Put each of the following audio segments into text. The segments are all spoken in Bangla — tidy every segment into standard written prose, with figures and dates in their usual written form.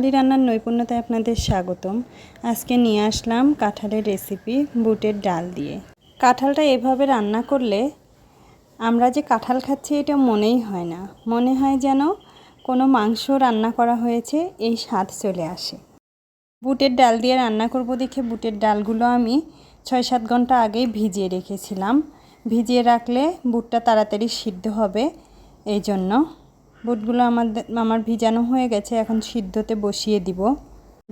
কাঁঠালি রান্নার নৈপুণ্যতায় আপনাদের স্বাগতম। আজকে নিয়ে আসলাম কাঁঠালের রেসিপি বুটের ডাল দিয়ে। কাঁঠালটা এভাবে রান্না করলে আমরা যে কাঁঠাল খাচ্ছি এটা মনেই হয় না, মনে হয় যেন কোনো মাংস রান্না করা হয়েছে, এই স্বাদ চলে আসে। বুটের ডাল দিয়ে রান্না করব দেখে বুটের ডালগুলো আমি 6-7 ঘন্টা আগেই ভিজিয়ে রেখেছিলাম। ভিজিয়ে রাখলে বুটটা তাড়াতাড়ি সিদ্ধ হবে, এই জন্য। বুটগুলো আমার ভিজানো হয়ে গেছে, এখন সিদ্ধতে বসিয়ে দিব।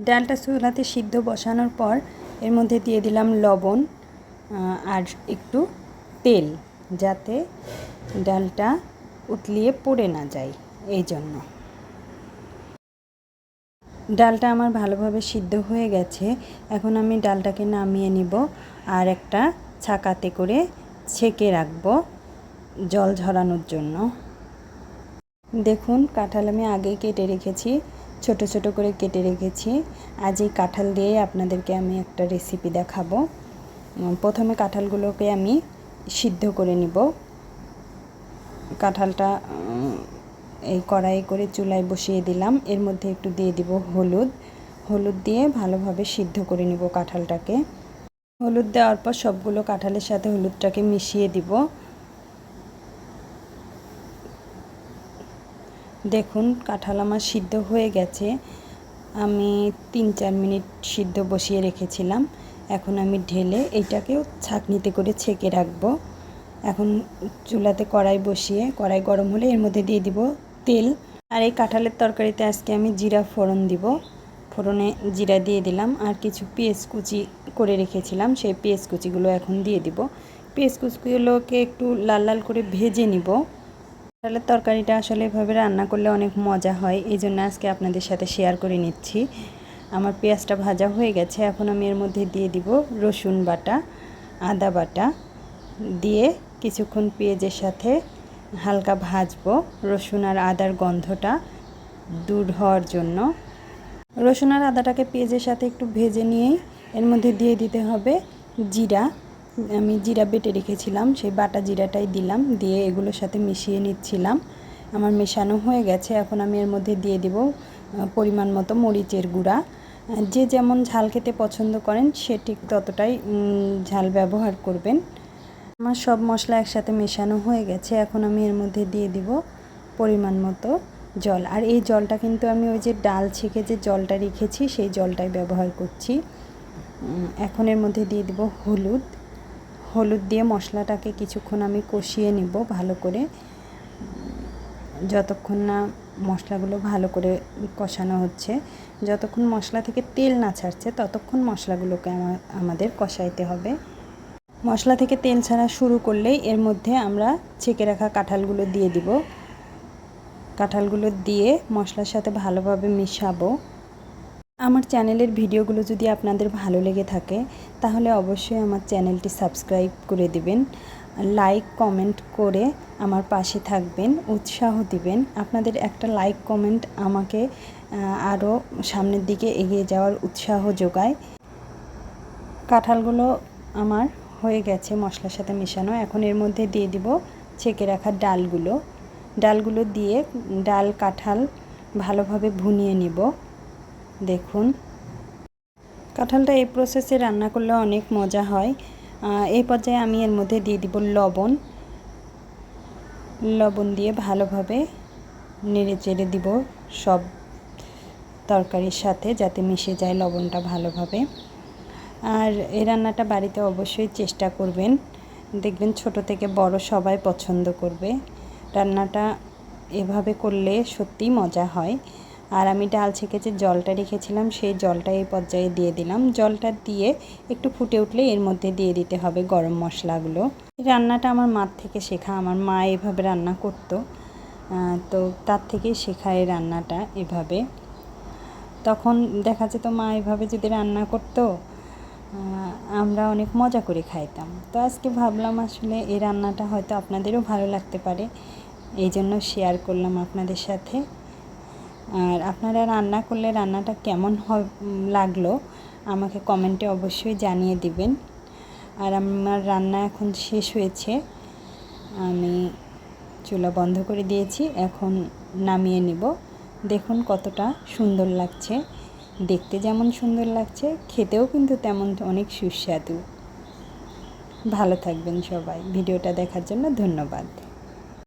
ডালটা চুলাতে সিদ্ধ বসানোর পর এর মধ্যে দিয়ে দিলাম লবণ আর একটু তেল, যাতে ডালটা উতলিয়ে পড়ে না যায়, এই জন্য। ডালটা আমার ভালোভাবে সিদ্ধ হয়ে গেছে, এখন আমি ডালটাকে নামিয়ে নিব আর একটা ছাকাতে করে ছেঁকে রাখবো জল ঝরানোর জন্য। দেখুন, কাঁঠাল আমি আগেই কেটে রেখেছি, ছোট ছোট করে কেটে রেখেছি। আজ এই কাঁঠাল দিয়ে আপনাদেরকে আমি একটা রেসিপি দেখাবো। প্রথমে কাঁঠালগুলোকে আমি সিদ্ধ করে নিব। কাঁঠালটা এই কড়াই করে চুলায় বসিয়ে দিলাম, এর মধ্যে একটু দিয়ে দিব হলুদ দিয়ে ভালোভাবে সিদ্ধ করে নিব কাঁঠালটাকে। হলুদ দেওয়ার পর সবগুলো কাঁঠালের সাথে হলুদটাকে মিশিয়ে দিব। দেখুন, কাঁঠাল আমার সিদ্ধ হয়ে গেছে। আমি 3-4 মিনিট সিদ্ধ বসিয়ে রেখেছিলাম, এখন আমি ঢেলে এইটাকেও ছাঁকনিতে করে ছেঁকে রাখবো। এখন চুলাতে কড়াই বসিয়ে, কড়াই গরম হলে এর মধ্যে দিয়ে দিব তেল। আর এই কাঁঠালের তরকারিতে আজকে আমি জিরা ফোড়ন দিব। ফোড়নে জিরা দিয়ে দিলাম, আর কিছু পেঁয়াজ কুচি করে রেখেছিলাম, সেই পেঁয়াজ কুচিগুলো এখন দিয়ে দিব। পেঁয়াজ কুচিগুলোকে একটু লাল লাল করে ভেজে নিব। কাঁঠালের তরকারিটা আসলে এভাবে রান্না করলে অনেক মজা হয়, এই জন্য আজকে আপনাদের সাথে শেয়ার করে নিচ্ছি। আমার পেঁয়াজটা ভাজা হয়ে গেছে, এখন আমি এর মধ্যে দিয়ে দিব রসুন বাটা, আদা বাটা দিয়ে কিছুক্ষণ পেঁয়াজের সাথে হালকা ভাজবো, রসুন আর আদার গন্ধটা দূর হওয়ার জন্য। রসুন আর আদাটাকে পেঁয়াজের সাথে একটু ভেজে নিয়েই এর মধ্যে দিয়ে দিতে হবে জিরা। আমি জিরা বেটে রেখেছিলাম, সেই বাটা জিরাটাই দিলাম, দিয়ে এগুলোর সাথে মিশিয়ে নিচ্ছিলাম। আমার মেশানো হয়ে গেছে, এখন আমি এর মধ্যে দিয়ে দিব পরিমাণ মতো মরিচের গুঁড়া। যে যেমন ঝাল খেতে পছন্দ করেন সে ঠিক ততটাই ঝাল ব্যবহার করবেন। আমার সব মশলা একসাথে মেশানো হয়ে গেছে, এখন আমি এর মধ্যে দিয়ে দিব পরিমাণ মতো জল। আর এই জলটা কিন্তু আমি ওই যে ডাল ছেঁকে যে জলটা রেখেছি সেই জলটাই ব্যবহার করছি। এখন এর মধ্যে দিয়ে দিব হলুদ দিয়ে মশলাটাকে কিছুক্ষণ আমি কষিয়ে নিব ভালো করে, যতক্ষণ না মশলাগুলো ভালো করে কষানো হচ্ছে। যতক্ষণ মশলা থেকে তেল না ছাড়ছে ততক্ষণ মশলাগুলোকে আমাদের কষাইতে হবে। মশলা থেকে তেল ছাড়া শুরু করলেই এর মধ্যে আমরা ছেঁকে রাখা কাঁঠালগুলো দিয়ে দিব। কাঁঠালগুলো দিয়ে মশলার সাথে ভালোভাবে মিশাবো। আমার চ্যানেলের ভিডিওগুলো যদি আপনাদের ভালো লেগে থাকে তাহলে অবশ্যই আমার চ্যানেলটি সাবস্ক্রাইব করে দিবেন, লাইক কমেন্ট করে আমার পাশে থাকবেন, উৎসাহ দিবেন। আপনাদের একটা লাইক কমেন্ট আমাকে আরও সামনের দিকে এগিয়ে যাওয়ার উৎসাহ যোগায়। কাঁঠালগুলো আমার হয়ে গেছে মশলার সাথে মেশানো, এখন এর মধ্যে দিয়ে দিব ছেঁকে রাখা ডালগুলো দিয়ে ডাল কাঁঠাল ভালোভাবে ভুনিয়ে নিব। দেখুন, কাঁঠালটা এই প্রসেসে রান্না করলে অনেক মজা হয়। এই পর্যায়ে আমি এর মধ্যে দিয়ে দিব লবণ দিয়ে ভালোভাবে নেড়ে চেড়ে দিব সব তরকারির সাথে, যাতে মিশে যায় লবণটা ভালোভাবে। আর এই রান্নাটা বাড়িতে অবশ্যই চেষ্টা করবেন, দেখবেন ছোট থেকে বড় সবাই পছন্দ করবে। রান্নাটা এভাবে করলে সত্যিই মজা হয়। আর আমি ডাল ছেঁকে যে জলটা রেখেছিলাম সেই জলটা এই পর্যায়ে দিয়ে দিলাম। জলটা দিয়ে একটু ফুটে উঠলে এর মধ্যে দিয়ে দিতে হবে গরম মশলাগুলো। এই রান্নাটা আমার মার থেকে শেখা, আমার মা এভাবে রান্না করতো, তো তার থেকেই শেখা এই রান্নাটা এভাবে। তখন দেখা যেত মা এভাবে যদি রান্না করতো আমরা অনেক মজা করে খাইতাম। তো আজকে ভাবলাম আসলে এই রান্নাটা হয়তো আপনাদেরও ভালো লাগতে পারে, এই জন্য শেয়ার করলাম আপনাদের সাথে। আর আপনারা রান্না করলে রান্নাটা কেমন লাগলো আমাকে কমেন্টে অবশ্যই জানিয়ে দিবেন। আর আমার রান্না এখন শেষ হয়েছে, আমি চুলা বন্ধ করে দিয়েছি, এখন নামিয়ে নিব। দেখুন কতটা সুন্দর লাগছে, দেখতে যেমন সুন্দর লাগছে খেতেও কিন্তু তেমন অনেক সুস্বাদু। ভালো থাকবেন সবাই। ভিডিওটা দেখার জন্য ধন্যবাদ।